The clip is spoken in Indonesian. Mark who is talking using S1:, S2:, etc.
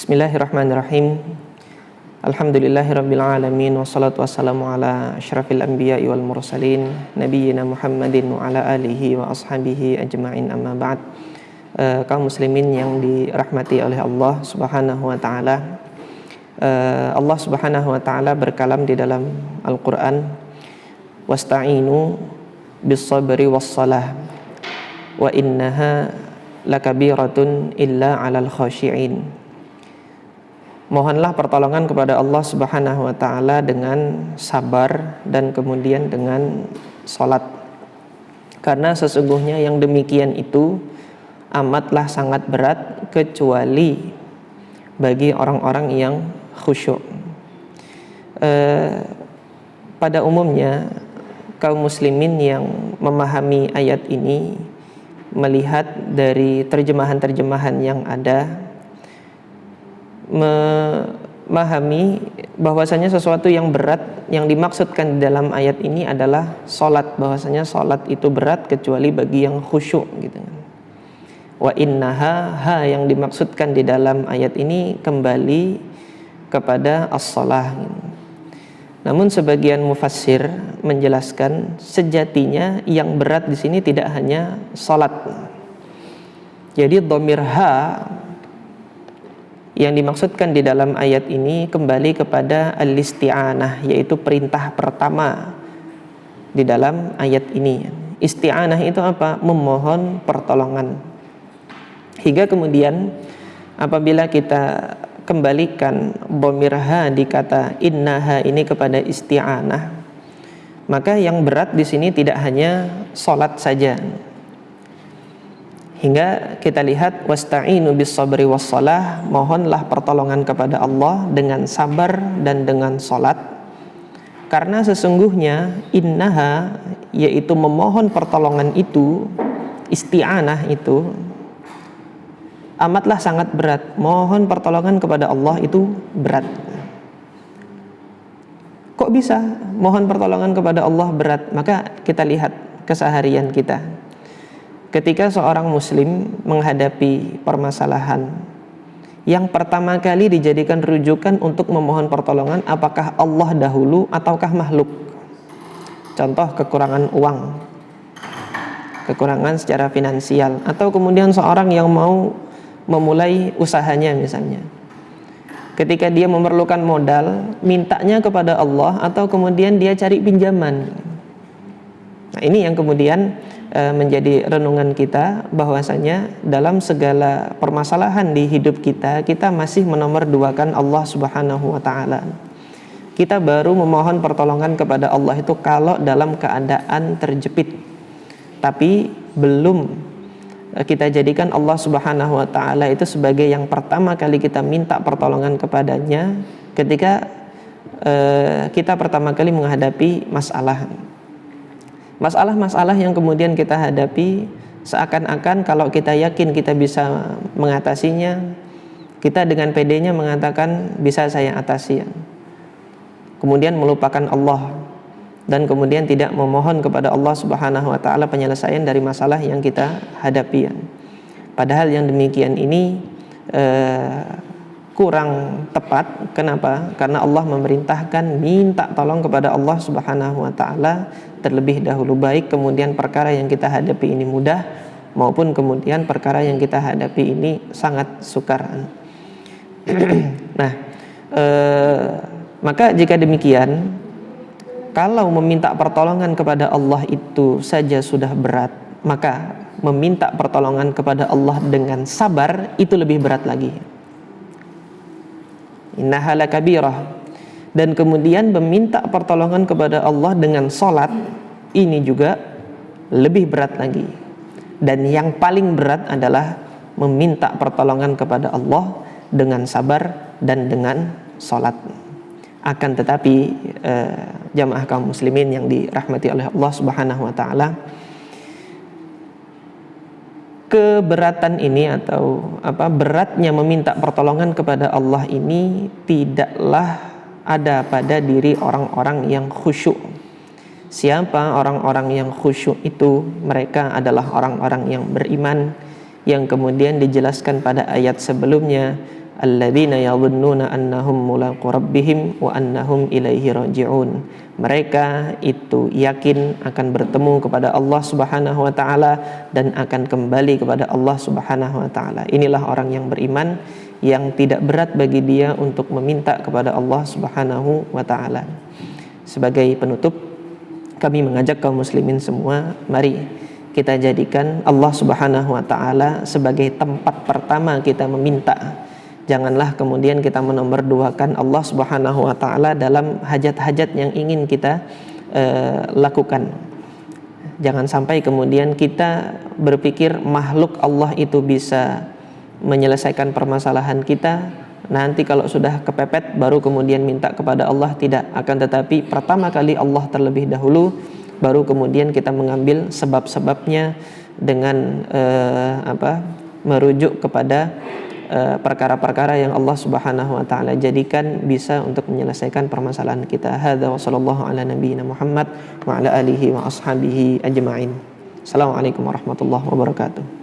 S1: Bismillahirrahmanirrahim. Alhamdulillahirabbil alamin wassalatu wassalamu ala asyrafil anbiya'i wal mursalin nabiyyina Muhammadin wa ala alihi wa ashabihi ajma'in, amma ba'd. Kaum muslimin yang dirahmati oleh Allah Subhanahu wa taala. Allah Subhanahu wa taala berkalam di dalam Al-Qur'an, wasta'inu bis sabri was salah wa innaha lakabiratun illa 'alal khashi'in. Mohonlah pertolongan kepada Allah Subhanahu wa taala dengan sabar dan kemudian dengan salat. Karena sesungguhnya yang demikian itu amatlah sangat berat kecuali bagi orang-orang yang khusyuk. Pada umumnya kaum muslimin yang memahami ayat ini melihat dari terjemahan-terjemahan yang ada, memahami bahwasanya sesuatu yang berat yang dimaksudkan di dalam ayat ini adalah salat, bahwasanya salat itu berat kecuali bagi yang khusyuk gitu. Wa innaha yang dimaksudkan di dalam ayat ini kembali kepada as-shalah. Namun sebagian mufassir menjelaskan sejatinya yang berat di sini tidak hanya salat. Jadi dhamir ha yang dimaksudkan di dalam ayat ini kembali kepada al-isti'anah, yaitu perintah pertama di dalam ayat ini. Isti'anah itu apa? Memohon pertolongan. Hingga kemudian apabila kita kembalikan dhamir ha di kata innaha ini kepada isti'anah, maka yang berat di sini tidak hanya salat saja. Hingga kita lihat wasta'inu bis sabri was salah, mohonlah pertolongan kepada Allah dengan sabar dan dengan salat. Karena sesungguhnya innaha, yaitu memohon pertolongan itu, isti'anah itu amatlah sangat berat. Mohon pertolongan kepada Allah itu berat. Kok bisa mohon pertolongan kepada Allah berat? Maka kita lihat keseharian kita. Ketika seorang muslim menghadapi permasalahan, yang pertama kali dijadikan rujukan untuk memohon pertolongan apakah Allah dahulu ataukah makhluk. Contoh kekurangan uang, kekurangan secara finansial, atau kemudian seorang yang mau memulai usahanya misalnya. Ketika dia memerlukan modal, mintanya kepada Allah atau kemudian dia cari pinjaman. Nah, ini yang kemudian menjadi renungan kita, bahwasanya dalam segala permasalahan di hidup kita, kita masih menomorduakan Allah Subhanahu wa taala. Kita baru memohon pertolongan kepada Allah itu kalau dalam keadaan terjepit. Tapi belum kita jadikan Allah Subhanahu wa taala itu sebagai yang pertama kali kita minta pertolongan kepadanya ketika kita pertama kali menghadapi masalah yang kemudian kita hadapi, seakan-akan kalau kita yakin kita bisa mengatasinya, kita dengan pedenya mengatakan bisa saya atasi, kemudian melupakan Allah dan kemudian tidak memohon kepada Allah Subhanahu wa taala penyelesaian dari masalah yang kita hadapi. Padahal yang demikian ini kurang tepat. Kenapa? Karena Allah memerintahkan minta tolong kepada Allah Subhanahu wa taala terlebih dahulu, baik kemudian perkara yang kita hadapi ini mudah maupun kemudian perkara yang kita hadapi ini sangat sukar. Nah, maka jika demikian, kalau meminta pertolongan kepada Allah itu saja sudah berat, maka meminta pertolongan kepada Allah dengan sabar itu lebih berat lagi. Innaha lakabirah. Dan kemudian meminta pertolongan kepada Allah dengan salat, ini juga lebih berat lagi. Dan yang paling berat adalah meminta pertolongan kepada Allah dengan sabar dan dengan salat. Akan tetapi jamaah kaum muslimin yang dirahmati oleh Allah Subhanahu wa taala, keberatan ini atau beratnya meminta pertolongan kepada Allah ini tidaklah ada pada diri orang-orang yang khusyuk. Siapa orang-orang yang khusyuk itu? Mereka adalah orang-orang yang beriman, yang kemudian dijelaskan pada ayat sebelumnya, alladzina yadhunnuna annahum mulaqu rabbihim wa annahum ilaihi raji'un. Mereka itu yakin akan bertemu kepada Allah Subhanahu wa taala dan akan kembali kepada Allah Subhanahu wa taala. Inilah orang yang beriman yang tidak berat bagi dia untuk meminta kepada Allah Subhanahu wa taala. Sebagai penutup, kami mengajak kaum muslimin semua, mari kita jadikan Allah Subhanahu wa taala sebagai tempat pertama kita meminta. Janganlah kemudian kita menomorduakan Allah Subhanahu wa taala dalam hajat-hajat yang ingin kita lakukan. Jangan sampai kemudian kita berpikir makhluk Allah itu bisa menyelesaikan permasalahan kita. Nanti kalau sudah kepepet baru kemudian minta kepada Allah, tidak. Akan tetapi pertama kali Allah terlebih dahulu, baru kemudian kita mengambil sebab-sebabnya dengan merujuk kepada perkara-perkara yang Allah Subhanahu wa taala jadikan bisa untuk menyelesaikan permasalahan kita. Hadza wa sallallahu ala nabiyyina Muhammad wa ala alihi wa ashabihi ajma'in. Assalamualaikum warahmatullahi wabarakatuh.